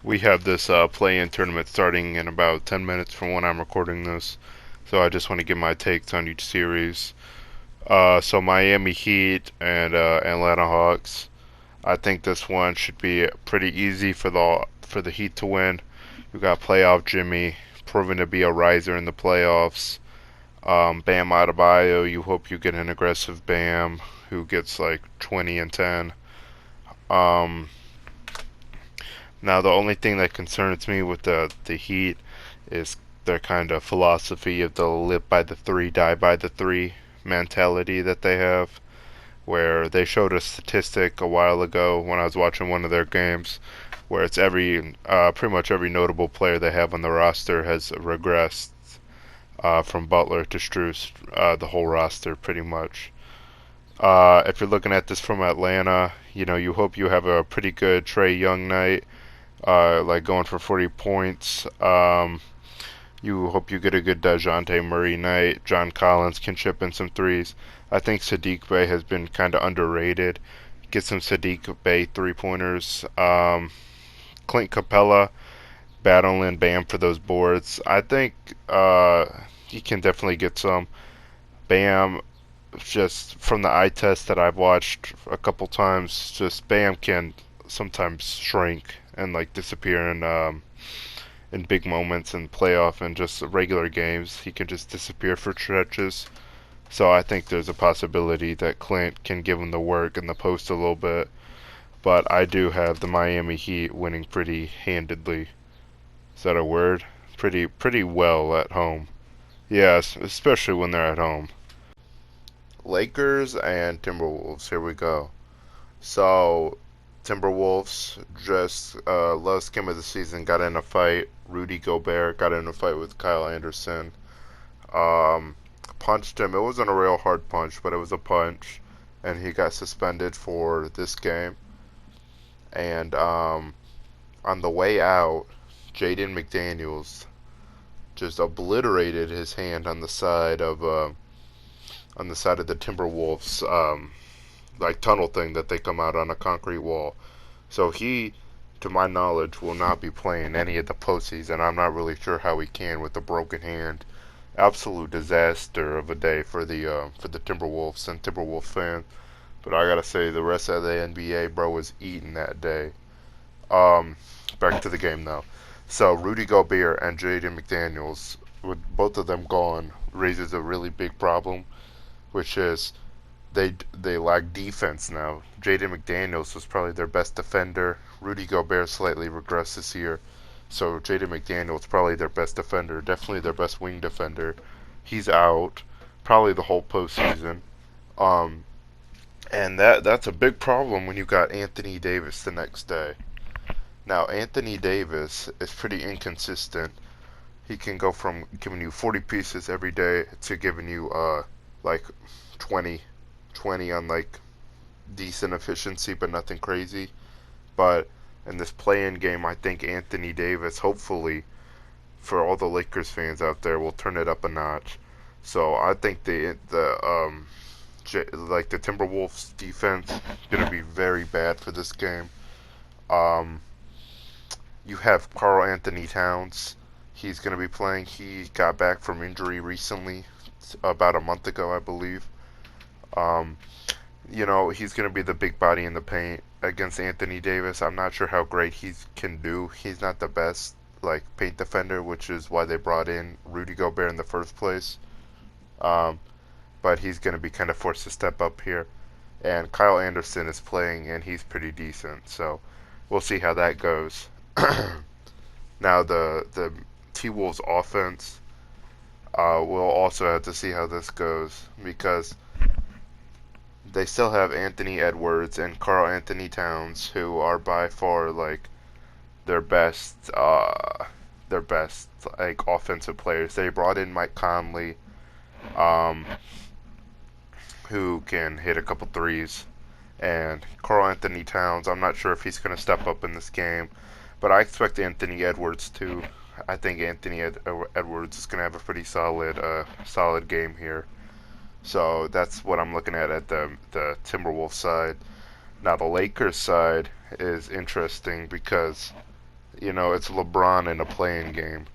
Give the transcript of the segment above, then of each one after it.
We have this play-in tournament starting in about 10 minutes from when I'm recording this, so I just want to give my takes on each series. So Miami Heat and Atlanta Hawks. I think this one should be pretty easy for the Heat to win. You got playoff Jimmy, proven to be a riser in the playoffs. Bam Adebayo, you hope you get an aggressive Bam who gets like 20 and 10. Um, Now the only thing that concerns me with the Heat is their kind of philosophy of the live by the three, die by the three mentality that they have, where they showed a statistic a while ago when I was watching one of their games, where it's pretty much every notable player they have on the roster has regressed from Butler to Strus, the whole roster pretty much. If you're looking at this from Atlanta, you hope you have a pretty good Trae Young night, like going for 40 points. You hope you get a good DeJounte Murray night. John Collins can chip in some threes. I think Sadiq Bey has been kind of underrated. Get some Sadiq Bey three-pointers. Clint Capella battling Bam for those boards. I think he can definitely get some. Bam, just from the eye test that I've watched a couple times, just Bam can sometimes shrink and like disappear in big moments in playoff and just regular games. He can just disappear for stretches. So I think there's a possibility that Clint can give him the work in the post a little bit. But I do have the Miami Heat winning pretty handedly. Is that a word? Pretty well at home. Yes, especially when they're at home. Lakers and Timberwolves. Here we go. So Timberwolves just last game of the season got in a fight. Rudy Gobert got in a fight with Kyle Anderson. Um, Punched him. It wasn't a real hard punch, but it was a punch, and he got suspended for this game. And on the way out, Jaden McDaniels just obliterated his hand on the side of the Timberwolves like tunnel thing that they come out on a concrete wall. So he, to my knowledge, will not be playing any of the postseason. I'm not really sure how he can with a broken hand. Absolute disaster of a day for the Timberwolves and Timberwolves fans. But I gotta say, the rest of the NBA, bro, was eating that day. Um, Back to the game though. So Rudy Gobert and Jaden McDaniels, with both of them gone, raises a really big problem, which is they lack defense now. Jaden McDaniels was probably their best defender. Rudy Gobert slightly regressed this year, so Jaden McDaniels probably their best defender, definitely their best wing defender. He's out, probably the whole postseason. Um, and that's a big problem when you got Anthony Davis the next day. Now Anthony Davis is pretty inconsistent. He can go from giving you 40 pieces every day to giving you like 20 20 on like decent efficiency, but nothing crazy. But in this play-in game, I think Anthony Davis, hopefully, for all the Lakers fans out there, will turn it up a notch. So I think like the Timberwolves defense is gonna be very bad for this game. Um, you have Karl Anthony Towns. He's gonna be playing. He got back from injury recently, about a month ago, I believe. Um, he's going to be the big body in the paint against Anthony Davis. I'm not sure how great he can do. He's not the best like paint defender, which is why they brought in Rudy Gobert in the first place. Um, but he's going to be kind of forced to step up here. And Kyle Anderson is playing, and he's pretty decent. So we'll see how that goes. Now the T-Wolves offense, we'll also have to see how this goes because they still have Anthony Edwards and Karl Anthony Towns, who are by far like their best, their best like offensive players. They brought in Mike Conley, um, who can hit a couple threes, and Karl Anthony Towns. I'm not sure if he's going to step up in this game, but I expect Anthony Edwards to. I think Edwards is going to have a pretty solid game here. So that's what I'm looking at the Timberwolves side. Now the Lakers side is interesting because it's LeBron in a playing game.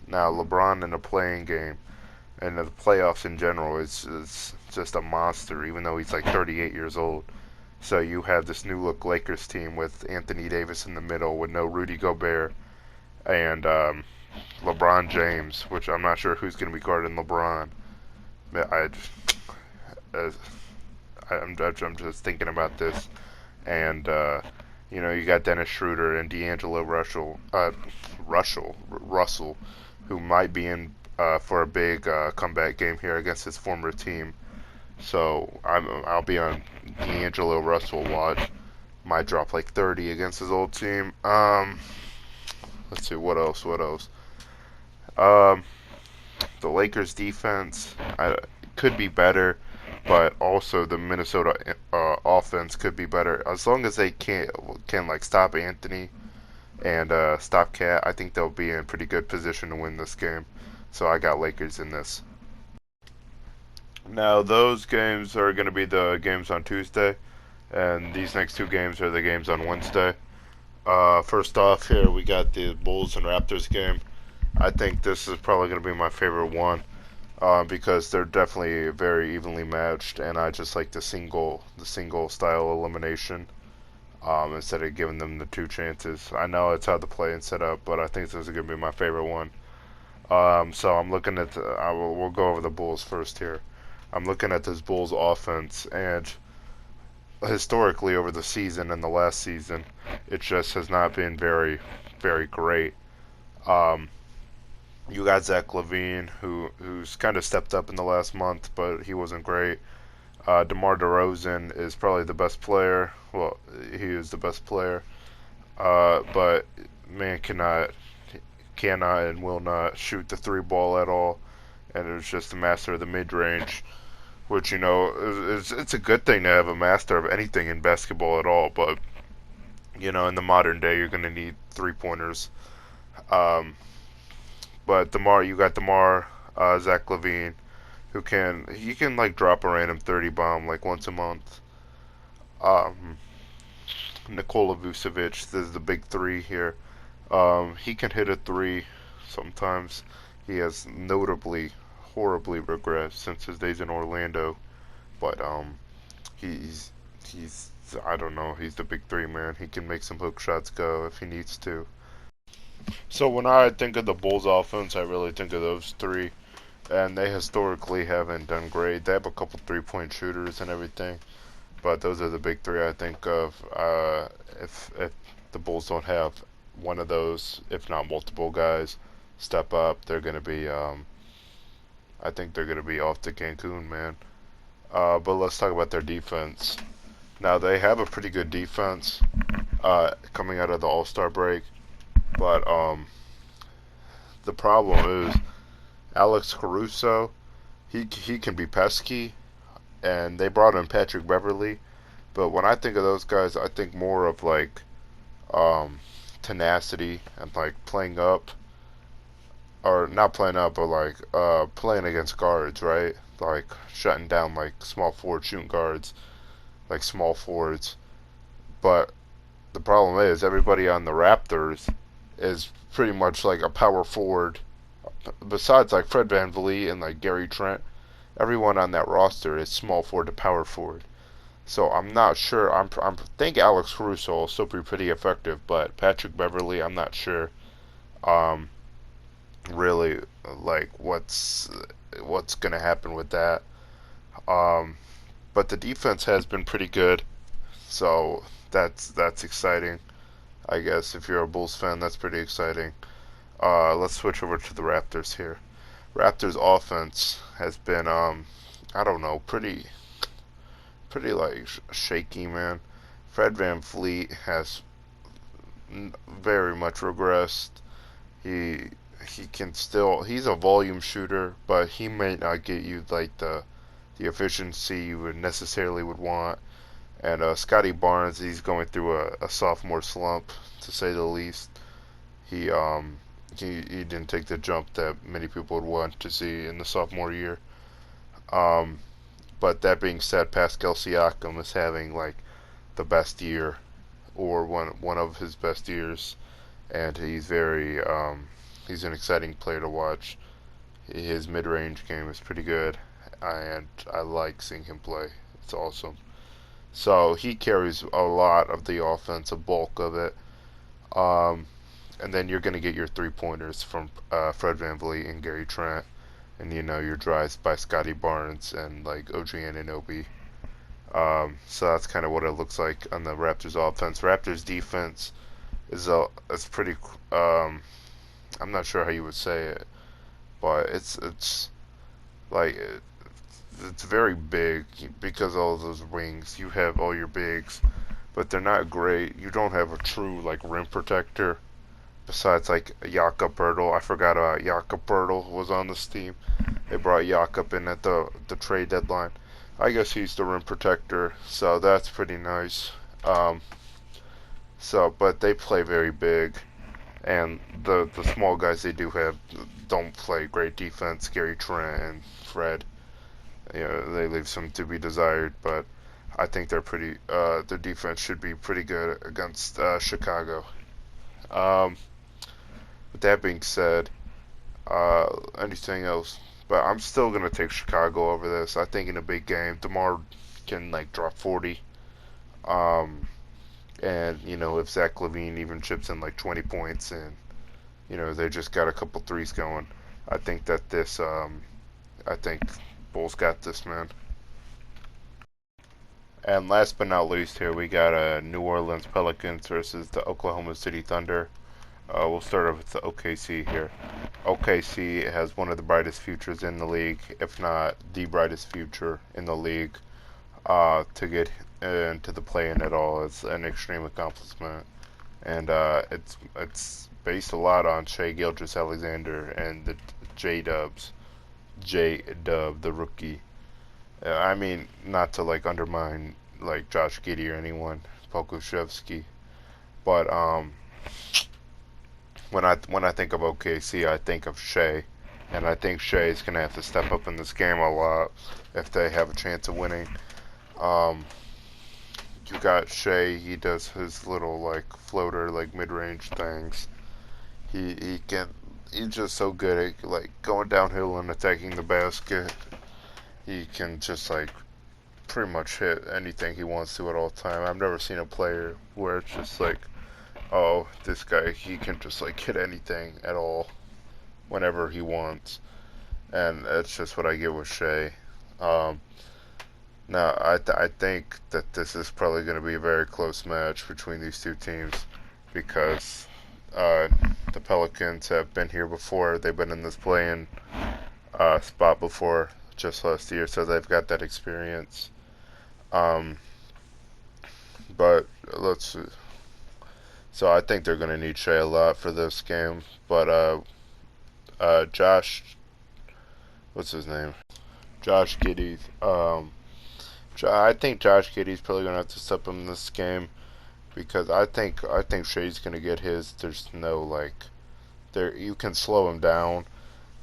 Now, LeBron in a playing game and the playoffs in general is just a monster, even though he's like 38 years old. So you have this new look Lakers team with Anthony Davis in the middle with no Rudy Gobert and LeBron James, which I'm not sure who's going to be guarding LeBron. I, uh, I'm just thinking about this, and you got Dennis Schroeder and D'Angelo Russell, who might be in for a big comeback game here against his former team. So I'll be on D'Angelo Russell watch. Might drop like 30 against his old team. Let's see what else. What else? Um, the Lakers defense could be better, but also the Minnesota offense could be better as long as they can like stop Anthony and stop Cat. I think they'll be in pretty good position to win this game. So I got Lakers in this. Now those games are going to be the games on Tuesday, and these next two games are the games on Wednesday. First off, here we got the Bulls and Raptors game. I think this is probably going to be my favorite one because they're definitely very evenly matched, and I just like the single style elimination instead of giving them the two chances. I know it's how the play and set up, but I think this is going to be my favorite one. So I'm looking at we'll go over the Bulls first here. I'm looking at this Bulls offense, and historically over the season and the last season, it just has not been very, very great. Um, you got Zach LaVine, who's kind of stepped up in the last month, but he wasn't great. DeMar DeRozan is probably the best player. Well, he is the best player, but man cannot and will not shoot the three ball at all, and it was just a master of the mid range, which it's a good thing to have a master of anything in basketball at all. But in the modern day, you're gonna need 3 pointers. Um, but you got Demar, Zach LaVine, he can like drop a random 30 bomb like once a month. Um, Nikola Vucevic, this is the big three here. He can hit a three sometimes. He has notably, horribly regressed since his days in Orlando, but he's he's I don't know. He's the big three man. He can make some hook shots go if he needs to. So when I think of the Bulls offense, I really think of those three, and they historically haven't done great. They have a couple 3-point shooters and everything, but those are the big three I think of. If the Bulls don't have one of those, if not multiple guys, step up, they're gonna be I think they're gonna be off to Cancun, man. But let's talk about their defense. Now they have a pretty good defense coming out of the All-Star break, but the problem is Alex Caruso. He can be pesky, and they brought in Patrick Beverly. But when I think of those guys, I think more of like um, tenacity and like playing up, or not playing up, but like playing against guards, right? Like shutting down like small forward shooting guards, like small forwards. But the problem is everybody on the Raptors is pretty much like a power forward. Besides like Fred VanVleet and like Gary Trent, everyone on that roster is small forward to power forward. So I'm not sure. I think Alex Caruso will still be pretty effective, but Patrick Beverly, I'm not sure. Um, really, like what's gonna happen with that. Um, but the defense has been pretty good, so that's exciting. I guess if you're a Bulls fan, that's pretty exciting. Let's switch over to the Raptors here. Raptors offense has been I don't know, pretty like shaky, man. Fred VanVleet has very much regressed. He he's a volume shooter, but he may not get you like the efficiency you would necessarily would want. And Scotty Barnes, he's going through a sophomore slump to say the least. He he didn't take the jump that many people would want to see in the sophomore year. Um, but that being said, Pascal Siakam is having like the best year, or one of his best years, and he's an exciting player to watch. His mid-range game is pretty good, and I like seeing him play. It's awesome. So he carries a lot of the offense, a bulk of it. Um, and then you're going to get your three-pointers from Fred VanVleet and Gary Trent, and your drives by Scotty Barnes and like OG Anunoby. So that's kind of what it looks like on the Raptors offense. Raptors defense is pretty. Um, I'm not sure how you would say it, but it's like it's very big because of all those wings. You have all your bigs, but they're not great. You don't have a true like rim protector besides like Jakob Poeltl. I forgot Jakob Poeltl was on this team. They brought Jakob in at the trade deadline. I guess he's the rim protector, so that's pretty nice. Um, but they play very big, and the small guys they do have don't play great defense. Gary Trent and Fred, they leave some to be desired, but I think their defense should be pretty good against Chicago. Um, with that being said, anything else? But I'm still gonna take Chicago over this. I think in a big game, DeMar can like drop 40. Um, and if Zach LaVine even chips in like 20 points, and they just got a couple threes going, I think that I think Bulls got this, man. And last but not least, here we got New Orleans Pelicans versus the Oklahoma City Thunder. We'll start off with the OKC here. OKC has one of the brightest futures in the league, if not the brightest future in the league. To get into the play-in at all is an extreme accomplishment, and it's based a lot on Shai Gilgeous-Alexander and the J Dub, the rookie. I mean, not to like undermine like Josh Giddey or anyone, Pokusevski, but when I think of OKC, I think of Shai, and I think Shai is gonna have to step up in this game a lot if they have a chance of winning. Um, you got Shai. He does his little like floater, like mid-range things. He can. He's just so good at like going downhill and attacking the basket. He can just like pretty much hit anything he wants to at all time. I've never seen a player where it's just like, oh, this guy, he can just like hit anything at all whenever he wants, and that's just what I get with Shai. Um, Now, I think that this is probably going to be a very close match between these two teams because uh, the Pelicans have been here before. They've been in this play-in spot before just last year, so they've got that experience. Um, but let's see. So I think they're going to need Shai a lot for this game. But Josh, what's his name? Josh Giddey. I think Josh Giddey's probably gonna have to step up in this game because I think Shai's gonna get his. There's no like there you can slow him down,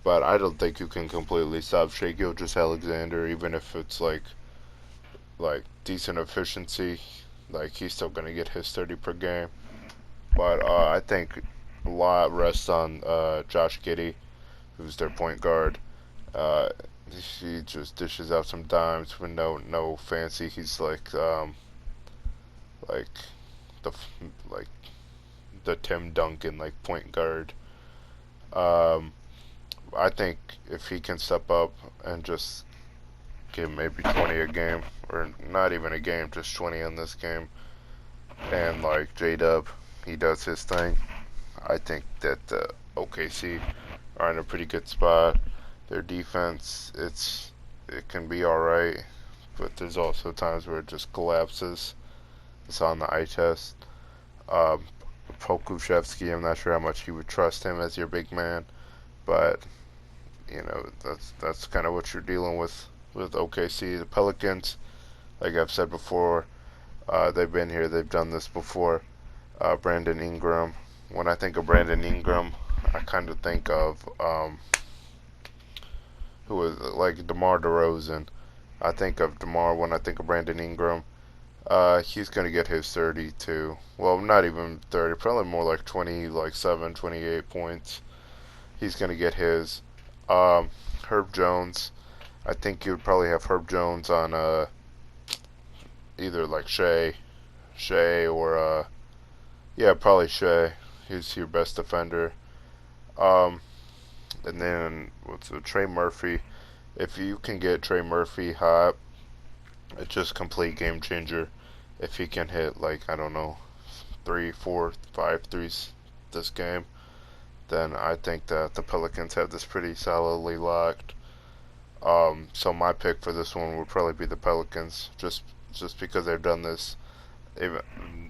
but I don't think you can completely stop Shai Gilgeous-Alexander even if it's like decent efficiency. Like he's still gonna get his 30 per game, but I think a lot rests on Josh Giddey, who's their point guard. Uh, he just dishes out some dimes with no fancy. He's like the like the Tim Duncan like point guard. Um, I think if he can step up and just give maybe 20 a game, or not even a game, just 20 in this game, and like J Dub, he does his thing. I think that OKC are in a pretty good spot. Their defense, it can be all right, but there's also times where it just collapses. It's on the eye test. Um, Pokusevski, I'm not sure how much you would trust him as your big man, but that's kind of what you're dealing with OKC. The Pelicans, like I've said before, they've been here, they've done this before. Brandon Ingram. When I think of Brandon Ingram, I kind of think of who was like DeMar DeRozan. I think of DeMar when I think of Brandon Ingram. He's gonna get his 30 too. Well, not even 30, probably more like 20, like 7, 28 points. He's gonna get his. Um, Herb Jones. I think you would probably have Herb Jones on either like Shea or yeah, probably Shea. He's your best defender. Um, and then what's it, Trey Murphy. If you can get Trey Murphy hot, it's just complete game changer. If he can hit like I don't know, 3, 4, 5 threes this game, then I think that the Pelicans have this pretty solidly locked. So my pick for this one would probably be the Pelicans, just because they've done this. Even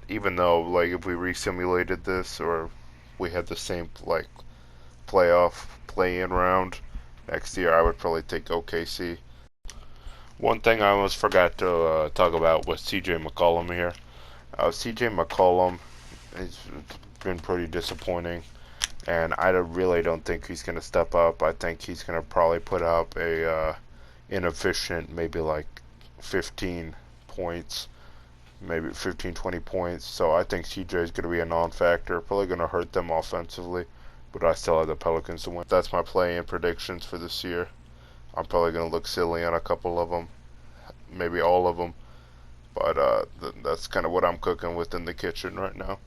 even though like if we re-simulated this or we had the same like playoff play-in round next year, I would probably take OKC. One thing I almost forgot to talk about was CJ McCollum here. CJ McCollum has been pretty disappointing, and I really don't think he's going to step up. I think he's going to probably put up a inefficient, maybe like 15 points, maybe 15, 20 points. So I think CJ is going to be a non-factor, probably going to hurt them offensively, but I still have the Pelicans to win. That's my play-in predictions for this year. I'm probably going to look silly on a couple of them, maybe all of them, but that's kind of what I'm cooking with in the kitchen right now.